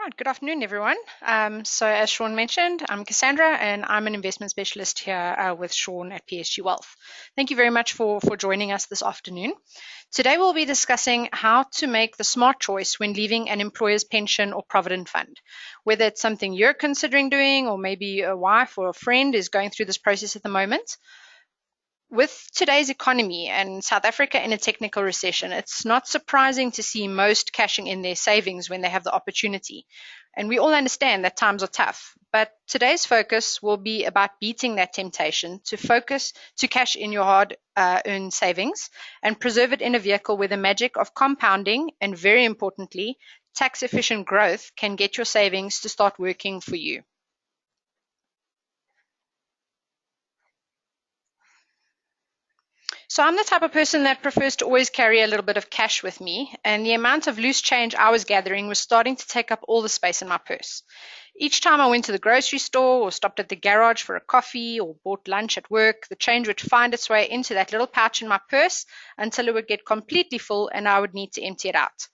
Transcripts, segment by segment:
Right, good afternoon, everyone. So, as Sean mentioned, I'm Cassandra, and I'm an investment specialist here with Sean at PSG Wealth. Thank you very much for joining us this afternoon. Today, we'll be discussing how to make the smart choice when leaving an employer's pension or provident fund. Whether it's something you're considering doing, or maybe a wife or a friend is going through this process at the moment. With today's economy and South Africa in a technical recession, it's not surprising to see most cashing in their savings when they have the opportunity. And we all understand that times are tough. But today's focus will be about beating that temptation to cash in your hard earned savings and preserve it in a vehicle where the magic of compounding and, very importantly, tax efficient growth can get your savings to start working for you. So I'm the type of person that prefers to always carry a little bit of cash with me, and the amount of loose change I was gathering was starting to take up all the space in my purse. Each time I went to the grocery store or stopped at the garage for a coffee or bought lunch at work, the change would find its way into that little pouch in my purse until it would get completely full and I would need to empty it out.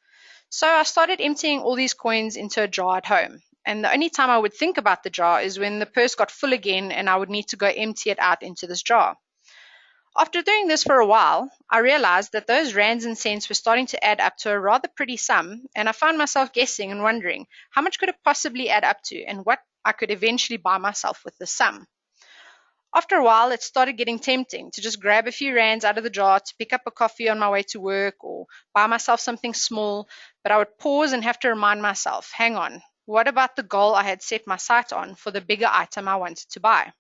So I started emptying all these coins into a jar at home. And the only time I would think about the jar is when the purse got full again and I would need to go empty it out into this jar. After doing this for a while, I realized that those rands and cents were starting to add up to a rather pretty sum, and I found myself guessing and wondering how much could it possibly add up to and what I could eventually buy myself with the sum. After a while, it started getting tempting to just grab a few rands out of the jar to pick up a coffee on my way to work or buy myself something small, but I would pause and have to remind myself, hang on, what about the goal I had set my sight on for the bigger item I wanted to buy?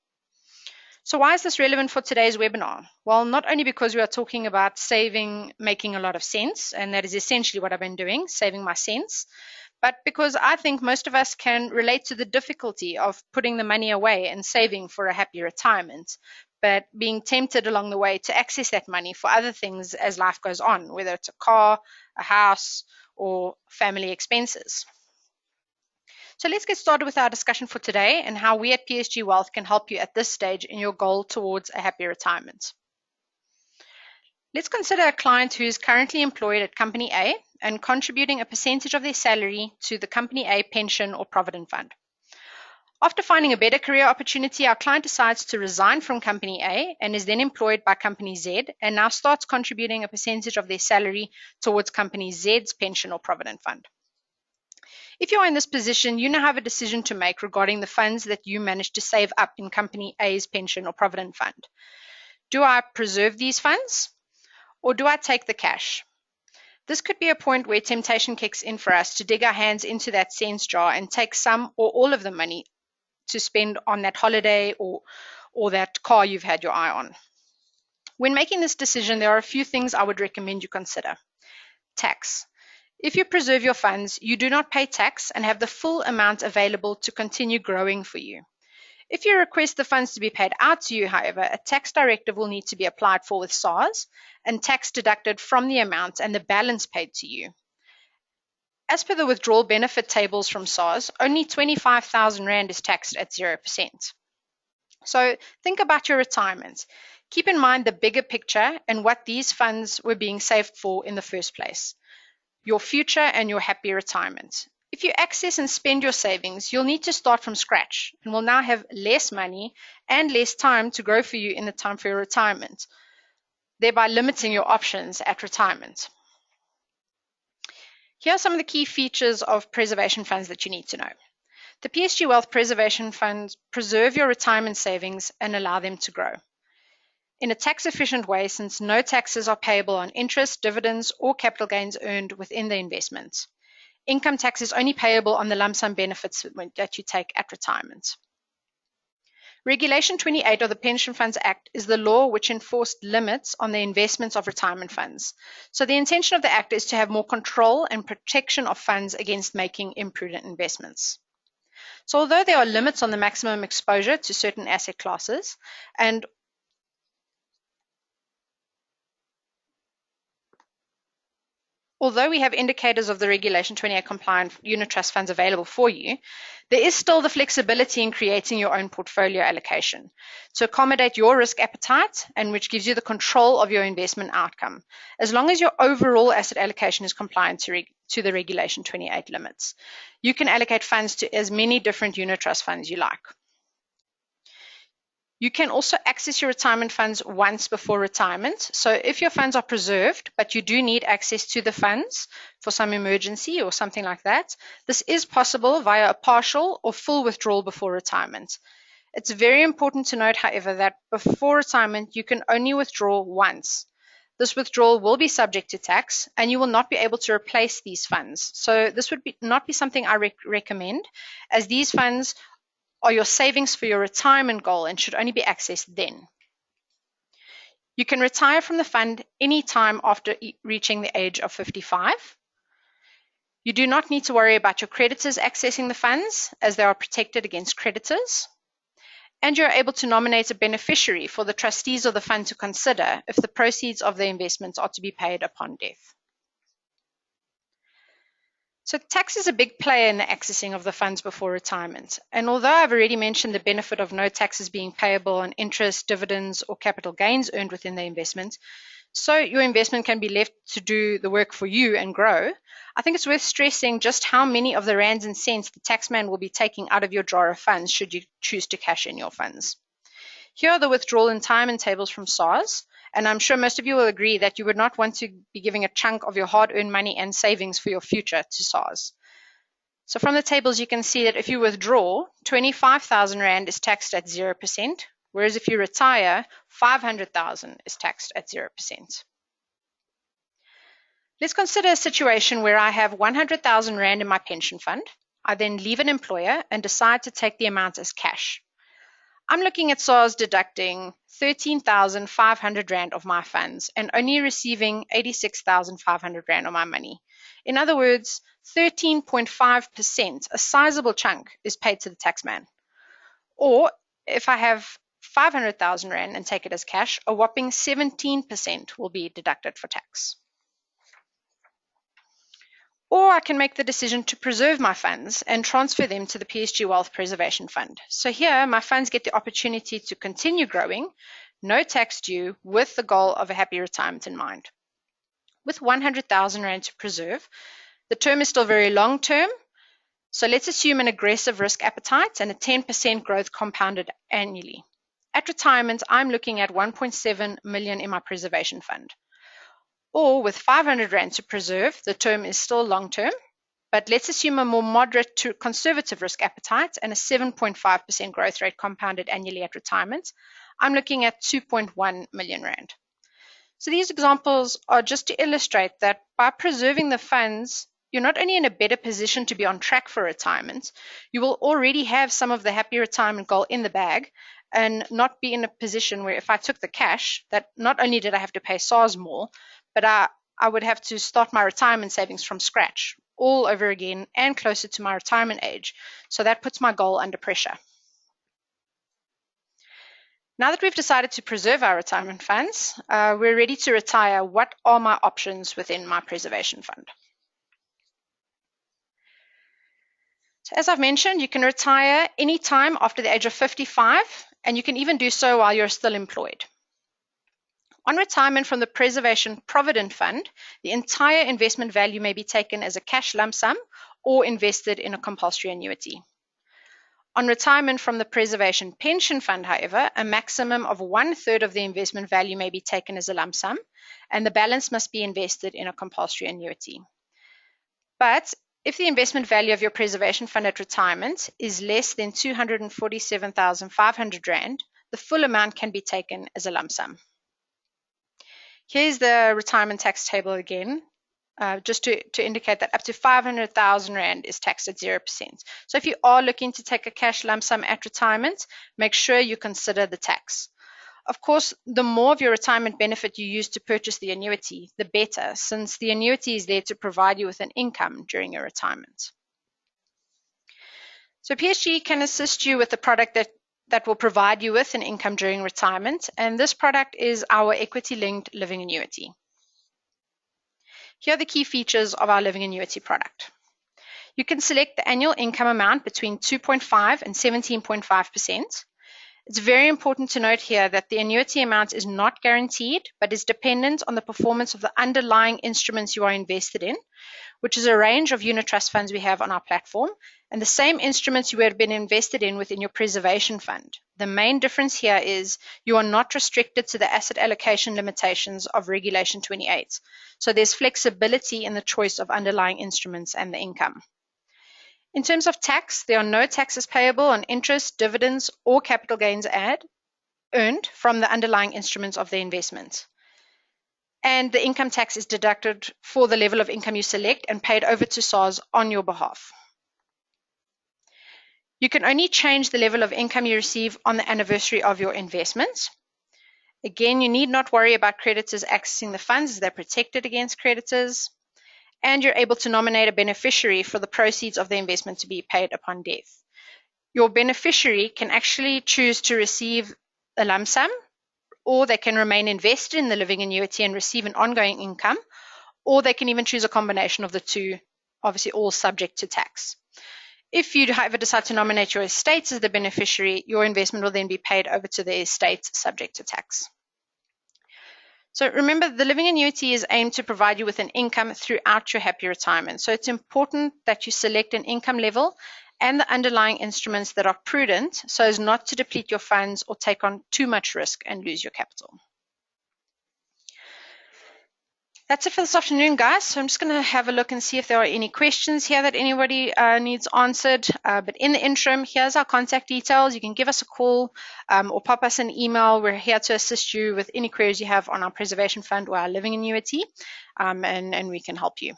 So, why is this relevant for today's webinar? Well, not only because we are talking about saving making a lot of sense, and that is essentially what I've been doing, saving my cents, but because I think most of us can relate to the difficulty of putting the money away and saving for a happy retirement, but being tempted along the way to access that money for other things as life goes on, whether it's a car, a house, or family expenses. So let's get started with our discussion for today and how we at PSG Wealth can help you at this stage in your goal towards a happy retirement. Let's consider a client who is currently employed at Company A and contributing a percentage of their salary to the Company A pension or provident fund. After finding a better career opportunity, our client decides to resign from Company A and is then employed by Company Z and now starts contributing a percentage of their salary towards Company Z's pension or provident fund. If you are in this position, you now have a decision to make regarding the funds that you managed to save up in Company A's pension or provident fund. Do I preserve these funds or do I take the cash? This could be a point where temptation kicks in for us to dig our hands into that cents jar and take some or all of the money to spend on that holiday or that car you've had your eye on. When making this decision, there are a few things I would recommend you consider. Tax. If you preserve your funds, you do not pay tax and have the full amount available to continue growing for you. If you request the funds to be paid out to you, however, a tax directive will need to be applied for with SARS and tax deducted from the amount and the balance paid to you. As per the withdrawal benefit tables from SARS, only 25,000 Rand is taxed at 0%. So think about your retirement. Keep in mind the bigger picture and what these funds were being saved for in the first place. Your future and your happy retirement. If you access and spend your savings, you'll need to start from scratch and will now have less money and less time to grow for you in the time for your retirement, thereby limiting your options at retirement. Here are some of the key features of preservation funds that you need to know. The PSG Wealth Preservation Funds preserve your retirement savings and allow them to grow in a tax-efficient way, since no taxes are payable on interest, dividends, or capital gains earned within the investment. Income tax is only payable on the lump sum benefits that you take at retirement. Regulation 28 of the Pension Funds Act is the law which enforced limits on the investments of retirement funds. So the intention of the Act is to have more control and protection of funds against making imprudent investments. So although there are limits on the maximum exposure to certain asset classes, and although we have indicators of the Regulation 28 compliant unit trust funds available for you, there is still the flexibility in creating your own portfolio allocation to accommodate your risk appetite and which gives you the control of your investment outcome, as long as your overall asset allocation is compliant to the Regulation 28 limits. You can allocate funds to as many different unit trust funds you like. You can also access your retirement funds once before retirement. So if your funds are preserved, but you do need access to the funds for some emergency or something like that, this is possible via a partial or full withdrawal before retirement. It's very important to note, however, that before retirement, you can only withdraw once. This withdrawal will be subject to tax, and you will not be able to replace these funds. So this would not be something I recommend, as these funds are your savings for your retirement goal and should only be accessed then. You can retire from the fund any time after reaching the age of 55. You do not need to worry about your creditors accessing the funds, as they are protected against creditors. And you're able to nominate a beneficiary for the trustees of the fund to consider if the proceeds of the investments are to be paid upon death. So tax is a big player in the accessing of the funds before retirement. And although I've already mentioned the benefit of no taxes being payable on interest, dividends, or capital gains earned within the investment, so your investment can be left to do the work for you and grow, I think it's worth stressing just how many of the rands and cents the taxman will be taking out of your drawer of funds should you choose to cash in your funds. Here are the withdrawal and retirement tables from SARS, and I'm sure most of you will agree that you would not want to be giving a chunk of your hard-earned money and savings for your future to SARS. So from the tables, you can see that if you withdraw, 25,000 Rand is taxed at 0%, whereas if you retire, 500,000 is taxed at 0%. Let's consider a situation where I have 100,000 Rand in my pension fund. I then leave an employer and decide to take the amount as cash. I'm looking at SARS deducting 13,500 Rand of my funds and only receiving 86,500 Rand of my money. In other words, 13.5%, a sizable chunk, is paid to the taxman. Or if I have 500,000 Rand and take it as cash, a whopping 17% will be deducted for tax. Or I can make the decision to preserve my funds and transfer them to the PSG Wealth Preservation Fund. So here, my funds get the opportunity to continue growing, no tax due, with the goal of a happy retirement in mind. With 100,000 Rand to preserve, the term is still very long term. So let's assume an aggressive risk appetite and a 10% growth compounded annually. At retirement, I'm looking at 1.7 million in my preservation fund. Or with 500 Rand to preserve, the term is still long term, but let's assume a more moderate to conservative risk appetite and a 7.5% growth rate compounded annually at retirement. I'm looking at 2.1 million Rand. So these examples are just to illustrate that by preserving the funds, you're not only in a better position to be on track for retirement, you will already have some of the happy retirement goal in the bag and not be in a position where if I took the cash, that not only did I have to pay SARS more, but I would have to start my retirement savings from scratch all over again and closer to my retirement age. So that puts my goal under pressure. Now that we've decided to preserve our retirement funds, we're ready to retire. What are my options within my preservation fund? So as I've mentioned, you can retire anytime after the age of 55, and you can even do so while you're still employed. On retirement from the Preservation Provident Fund, the entire investment value may be taken as a cash lump sum or invested in a compulsory annuity. On retirement from the Preservation Pension Fund, however, a maximum of 1/3 of the investment value may be taken as a lump sum, and the balance must be invested in a compulsory annuity. But if the investment value of your preservation fund at retirement is less than 247,500 Rand, the full amount can be taken as a lump sum. Here's the retirement tax table again, just to indicate that up to 500,000 Rand is taxed at 0%. So if you are looking to take a cash lump sum at retirement, make sure you consider the tax. Of course, the more of your retirement benefit you use to purchase the annuity, the better, since the annuity is there to provide you with an income during your retirement. So PSG can assist you with a product that will provide you with an income during retirement, and this product is our equity-linked living annuity. Here are the key features of our living annuity product. You can select the annual income amount between 2.5 and 17.5%. It's very important to note here that the annuity amount is not guaranteed, but is dependent on the performance of the underlying instruments you are invested in, which is a range of unit trust funds we have on our platform, and the same instruments you would have been invested in within your preservation fund. The main difference here is you are not restricted to the asset allocation limitations of Regulation 28. So there's flexibility in the choice of underlying instruments and the income. In terms of tax, there are no taxes payable on interest, dividends, or capital gains earned from the underlying instruments of the investment. And the income tax is deducted for the level of income you select and paid over to SARS on your behalf. You can only change the level of income you receive on the anniversary of your investment. Again, you need not worry about creditors accessing the funds as they're protected against creditors. And you're able to nominate a beneficiary for the proceeds of the investment to be paid upon death. Your beneficiary can actually choose to receive a lump sum, or they can remain invested in the living annuity and receive an ongoing income, or they can even choose a combination of the two, obviously all subject to tax. If you, however, decide to nominate your estate as the beneficiary, your investment will then be paid over to the estate subject to tax. So remember, the living annuity is aimed to provide you with an income throughout your happy retirement. So it's important that you select an income level and the underlying instruments that are prudent so as not to deplete your funds or take on too much risk and lose your capital. That's it for this afternoon, guys. So I'm just going to have a look and see if there are any questions here that anybody needs answered. But in the interim, here's our contact details. You can give us a call or pop us an email. We're here to assist you with any queries you have on our preservation fund or our living annuity, and we can help you.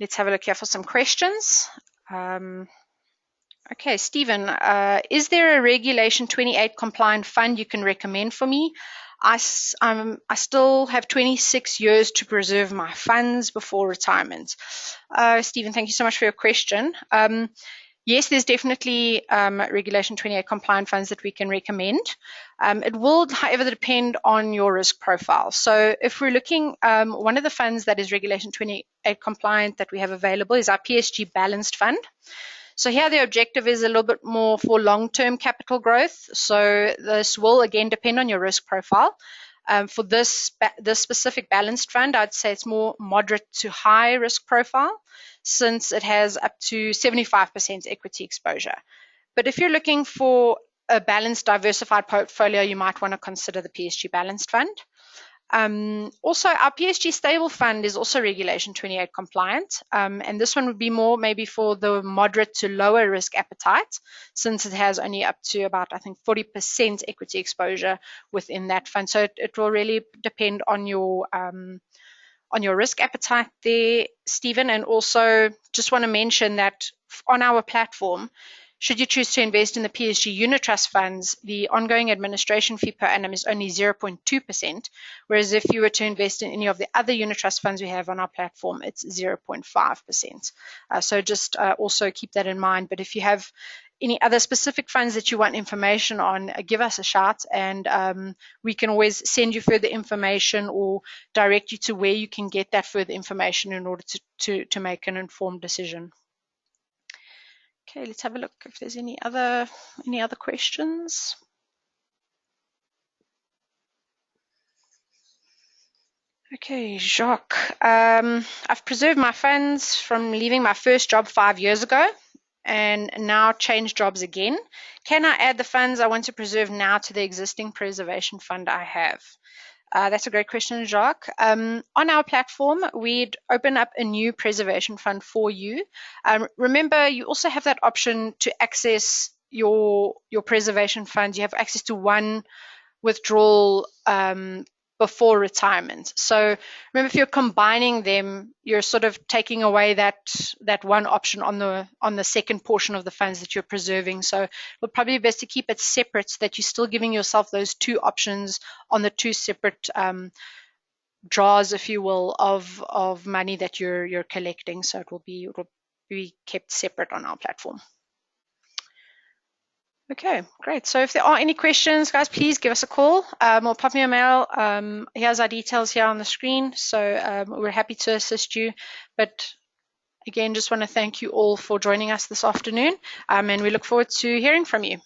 Let's have a look here for some questions. Okay, Stephen, is there a Regulation 28 compliant fund you can recommend for me? I still have 26 years to preserve my funds before retirement. Stephen, thank you so much for your question. Yes, there's definitely Regulation 28 compliant funds that we can recommend. It will, however, depend on your risk profile. So if we're looking, one of the funds that is Regulation 28 compliant that we have available is our PSG Balanced Fund. So here the objective is a little bit more for long-term capital growth. So this will again depend on your risk profile. For this specific balanced fund, I'd say it's more moderate to high risk profile since it has up to 75% equity exposure. But if you're looking for a balanced, diversified portfolio, you might want to consider the PSG Balanced Fund. Also, our PSG Stable Fund is also Regulation 28 compliant, and this one would be more maybe for the moderate to lower risk appetite, since it has only up to about, I think, 40% equity exposure within that fund. So it will really depend on your risk appetite there, Stephen. And also, just want to mention that on our platform, should you choose to invest in the PSG unit trust funds, the ongoing administration fee per annum is only 0.2%, whereas if you were to invest in any of the other unit trust funds we have on our platform, it's 0.5%. So just also keep that in mind. But if you have any other specific funds that you want information on, give us a shout, and we can always send you further information or direct you to where you can get that further information in order to make an informed decision. Okay, let's have a look if there's any other questions. Okay, Jacques. I've preserved my funds from leaving my first job 5 years ago and now changed jobs again. Can I add the funds I want to preserve now to the existing preservation fund I have? That's a great question, Jacques. On our platform, we'd open up a new preservation fund for you. Remember, you also have that option to access your preservation fund. You have access to one withdrawal before retirement. So remember, if you're combining them, you're sort of taking away that one option on the second portion of the funds that you're preserving. So it'll probably be best to keep it separate so that you're still giving yourself those two options on the two separate draws, if you will, of money that you're collecting. So it will be kept separate on our platform. Okay, great. So if there are any questions, guys, please give us a call or pop me a mail. Here's our details here on the screen. So we're happy to assist you. But again, just want to thank you all for joining us this afternoon. And we look forward to hearing from you.